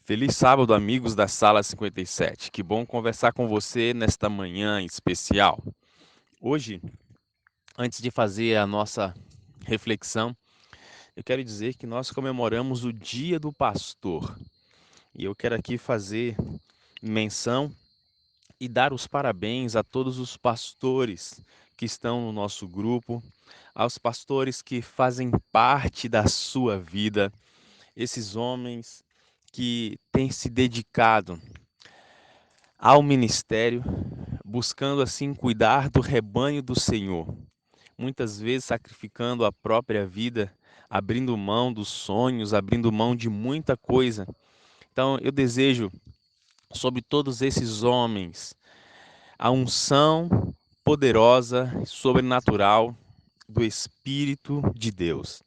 Feliz sábado, amigos da Sala 57. Que bom conversar com você nesta manhã especial. Hoje, antes de fazer a nossa reflexão, eu quero dizer que nós comemoramos o Dia do Pastor. E eu quero aqui fazer menção e dar os parabéns a todos os pastores que estão no nosso grupo, aos pastores que fazem parte da sua vida, esses homens que têm se dedicado ao ministério, buscando assim cuidar do rebanho do Senhor, muitas vezes sacrificando a própria vida, abrindo mão dos sonhos, abrindo mão de muita coisa. Então, eu desejo sobre todos esses homens a unção poderosa, sobrenatural do Espírito de Deus,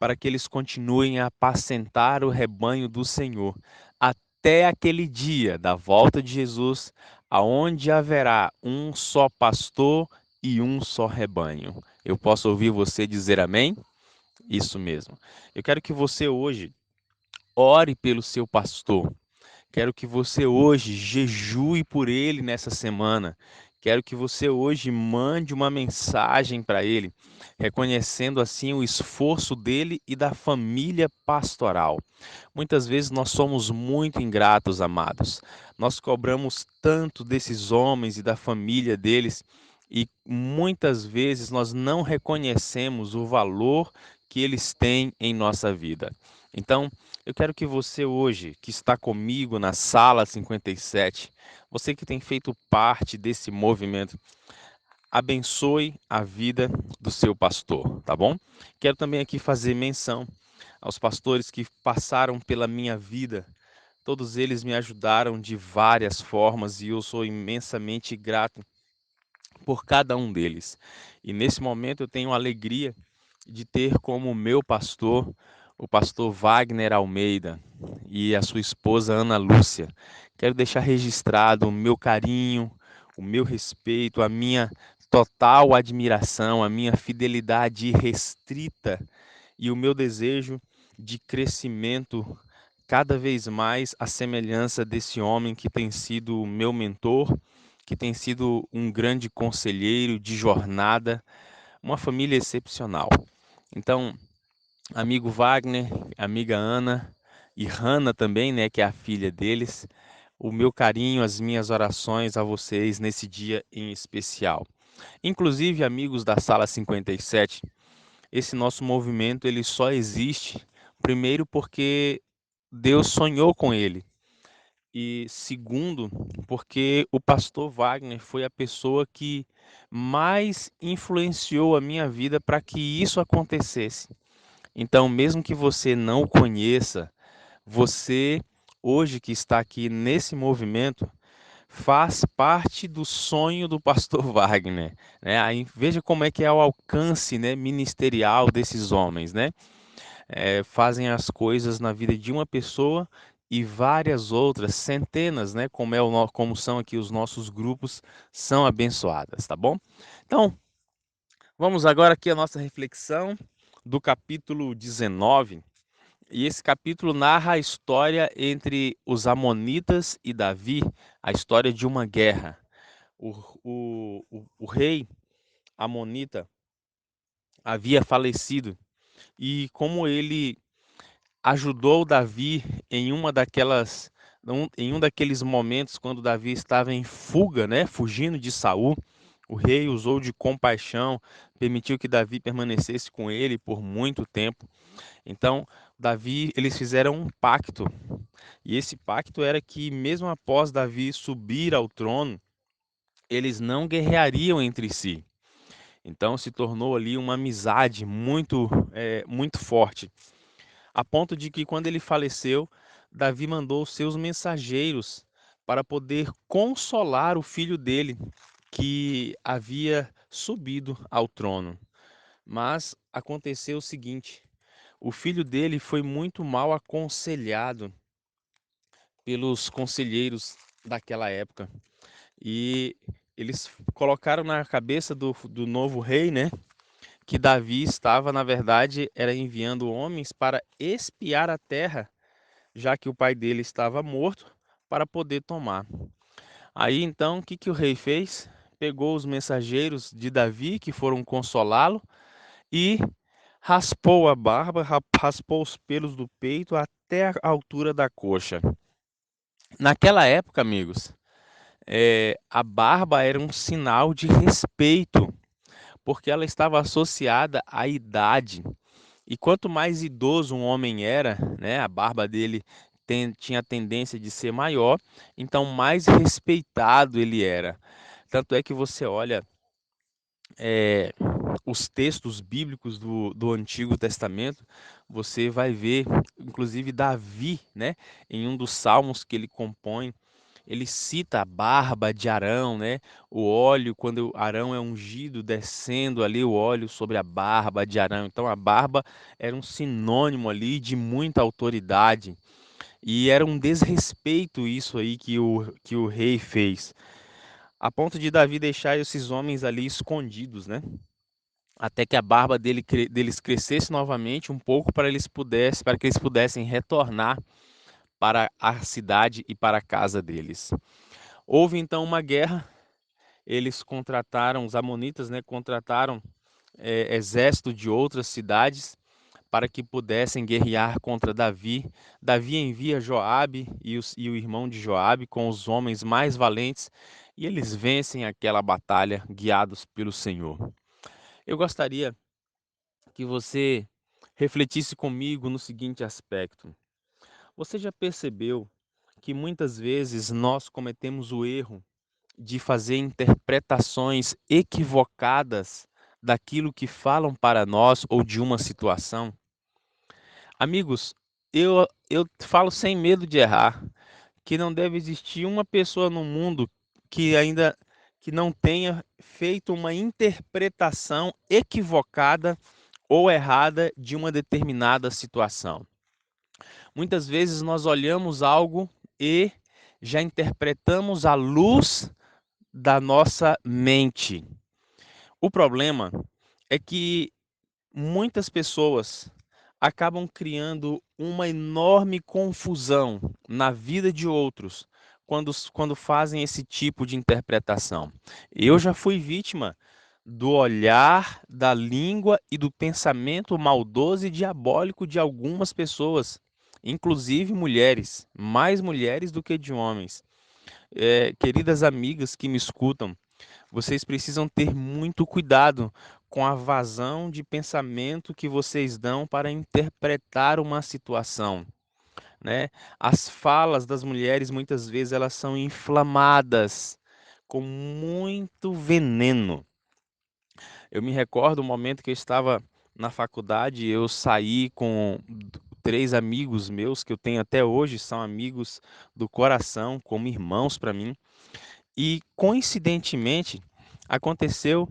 para que eles continuem a apacentar o rebanho do Senhor até aquele dia da volta de Jesus, aonde haverá um só pastor e um só rebanho. Eu posso ouvir você dizer amém? Isso mesmo. Eu quero que você hoje ore pelo seu pastor. Quero que você hoje jejue por ele nessa semana. Quero que você hoje mande uma mensagem para ele, reconhecendo assim o esforço dele e da família pastoral. Muitas vezes nós somos muito ingratos, amados. Nós cobramos tanto desses homens e da família deles e muitas vezes nós não reconhecemos o valor que eles têm em nossa vida. Então, eu quero que você hoje, que está comigo na Sala 57, você que tem feito parte desse movimento, abençoe a vida do seu pastor, tá bom? Quero também aqui fazer menção aos pastores que passaram pela minha vida. Todos eles me ajudaram de várias formas e eu sou imensamente grato por cada um deles. E nesse momento eu tenho a alegria de ter como meu pastor o pastor Wagner Almeida e a sua esposa Ana Lúcia. Quero deixar registrado o meu carinho, o meu respeito, a minha total admiração, a minha fidelidade irrestrita e o meu desejo de crescimento cada vez mais à semelhança desse homem que tem sido o meu mentor, que tem sido um grande conselheiro de jornada, uma família excepcional. Então, amigo Wagner, amiga Ana e Hannah também, né, que é a filha deles, o meu carinho, as minhas orações a vocês nesse dia em especial. Inclusive, amigos da Sala 57, esse nosso movimento ele só existe primeiro porque Deus sonhou com ele. E segundo, porque o pastor Wagner foi a pessoa que mais influenciou a minha vida para que isso acontecesse. Então, mesmo que você não o conheça, você, hoje que está aqui nesse movimento, faz parte do sonho do pastor Wagner, né? Aí, veja como é que é o alcance, né, ministerial desses homens, né? Fazem as coisas na vida de uma pessoa e várias outras, centenas, né, como são aqui os nossos grupos, são abençoadas, tá bom? Então, vamos agora aqui a nossa reflexão do capítulo 19. E esse capítulo narra a história entre os Amonitas e Davi, a história de uma guerra. O rei Amonita havia falecido e como ele ajudou Davi em em um daqueles momentos quando Davi estava em fuga, né, fugindo de Saul, o rei usou de compaixão, permitiu que Davi permanecesse com ele por muito tempo. Então, eles fizeram um pacto. E esse pacto era que mesmo após Davi subir ao trono, eles não guerreariam entre si. Então se tornou ali uma amizade muito forte, a ponto de que quando ele faleceu, Davi mandou seus mensageiros para poder consolar o filho dele, que havia subido ao trono. Mas aconteceu o seguinte: o filho dele foi muito mal aconselhado pelos conselheiros daquela época. E eles colocaram na cabeça do novo rei, né, que Davi estava, na verdade, era enviando homens para espiar a terra já que o pai dele estava morto, para poder tomar. Aí então, o que que o rei fez? Pegou os mensageiros de Davi, que foram consolá-lo, e raspou a barba, raspou os pelos do peito até a altura da coxa. Naquela época, amigos, a barba era um sinal de respeito, porque ela estava associada à idade. E quanto mais idoso um homem era, né, a barba dele tinha a tendência de ser maior, então mais respeitado ele era. Tanto é que você olha eh, os textos bíblicos do Antigo Testamento, você vai ver, inclusive Davi, né, em um dos salmos que ele compõe, ele cita a barba de Arão, né? O óleo, quando Arão é ungido, descendo ali o óleo sobre a barba de Arão. Então a barba era um sinônimo ali de muita autoridade. E era um desrespeito isso aí que o rei fez. A ponto de Davi deixar esses homens ali escondidos, né? Até que a barba deles crescesse novamente um pouco para que eles pudessem retornar para a cidade e para a casa deles. Houve então uma guerra, eles contrataram, os amonitas, né, contrataram exército de outras cidades para que pudessem guerrear contra Davi. Davi envia Joabe e o irmão de Joabe com os homens mais valentes e eles vencem aquela batalha guiados pelo Senhor. Eu gostaria que você refletisse comigo no seguinte aspecto. Você já percebeu que muitas vezes nós cometemos o erro de fazer interpretações equivocadas daquilo que falam para nós ou de uma situação? Amigos, eu falo sem medo de errar, que não deve existir uma pessoa no mundo que não tenha feito uma interpretação equivocada ou errada de uma determinada situação. Muitas vezes nós olhamos algo e já interpretamos à luz da nossa mente. O problema é que muitas pessoas acabam criando uma enorme confusão na vida de outros quando fazem esse tipo de interpretação. Eu já fui vítima do olhar, da língua e do pensamento maldoso e diabólico de algumas pessoas, inclusive mulheres, mais mulheres do que de homens. Queridas amigas que me escutam, vocês precisam ter muito cuidado com a vazão de pensamento que vocês dão para interpretar uma situação, né? As falas das mulheres muitas vezes elas são inflamadas com muito veneno. Eu me recordo o momento que eu estava na faculdade, eu saí com três amigos meus que eu tenho até hoje, são amigos do coração, como irmãos para mim. E coincidentemente aconteceu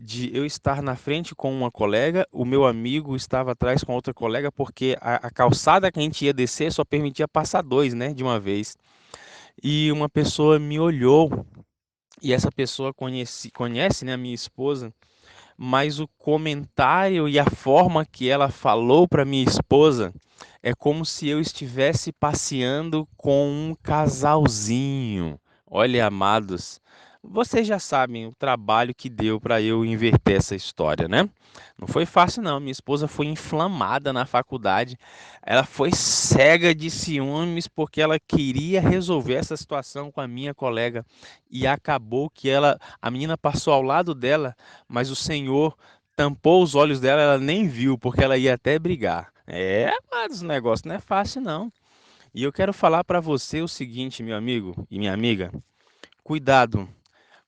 de eu estar na frente com uma colega, o meu amigo estava atrás com outra colega, porque a calçada que a gente ia descer só permitia passar dois, né, de uma vez. E uma pessoa me olhou, e essa pessoa conhece, né, a minha esposa, mas o comentário e a forma que ela falou para minha esposa é como se eu estivesse passeando com um casalzinho. Olha, amados, vocês já sabem o trabalho que deu para eu inverter essa história, né? Não foi fácil, não. Minha esposa foi inflamada na faculdade. Ela foi cega de ciúmes porque ela queria resolver essa situação com a minha colega. E acabou que a menina passou ao lado dela, mas o Senhor tampou os olhos dela, ela nem viu, porque ela ia até brigar. Mas o negócio não é fácil, não. E eu quero falar para você o seguinte, meu amigo e minha amiga: cuidado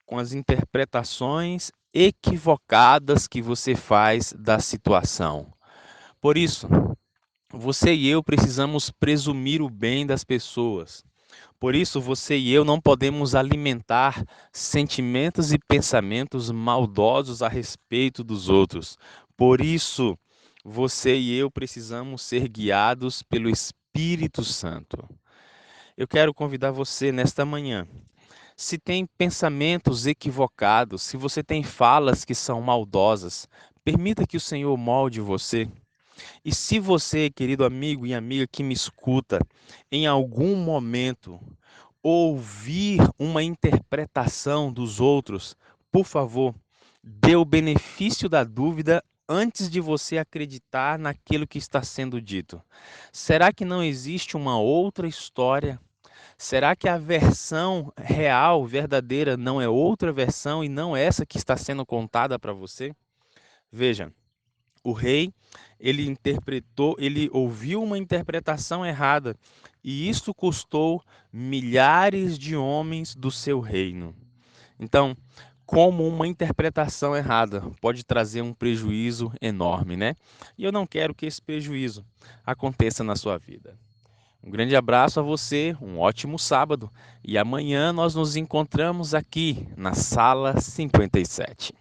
com as interpretações equivocadas que você faz da situação. Por isso, você e eu precisamos presumir o bem das pessoas. Por isso, você e eu não podemos alimentar sentimentos e pensamentos maldosos a respeito dos outros. Por isso, você e eu precisamos ser guiados pelo Espírito Santo. Eu quero convidar você nesta manhã. Se tem pensamentos equivocados, se você tem falas que são maldosas, permita que o Senhor molde você. E se você, querido amigo e amiga que me escuta, em algum momento ouvir uma interpretação dos outros, por favor, dê o benefício da dúvida antes de você acreditar naquilo que está sendo dito. Será que não existe uma outra história? Será que a versão real, verdadeira, não é outra versão e não essa que está sendo contada para você? Veja, o rei, ele ouviu uma interpretação errada, e isso custou milhares de homens do seu reino. Então, como uma interpretação errada pode trazer um prejuízo enorme, né? E eu não quero que esse prejuízo aconteça na sua vida. Um grande abraço a você, um ótimo sábado, e amanhã nós nos encontramos aqui na Sala 57.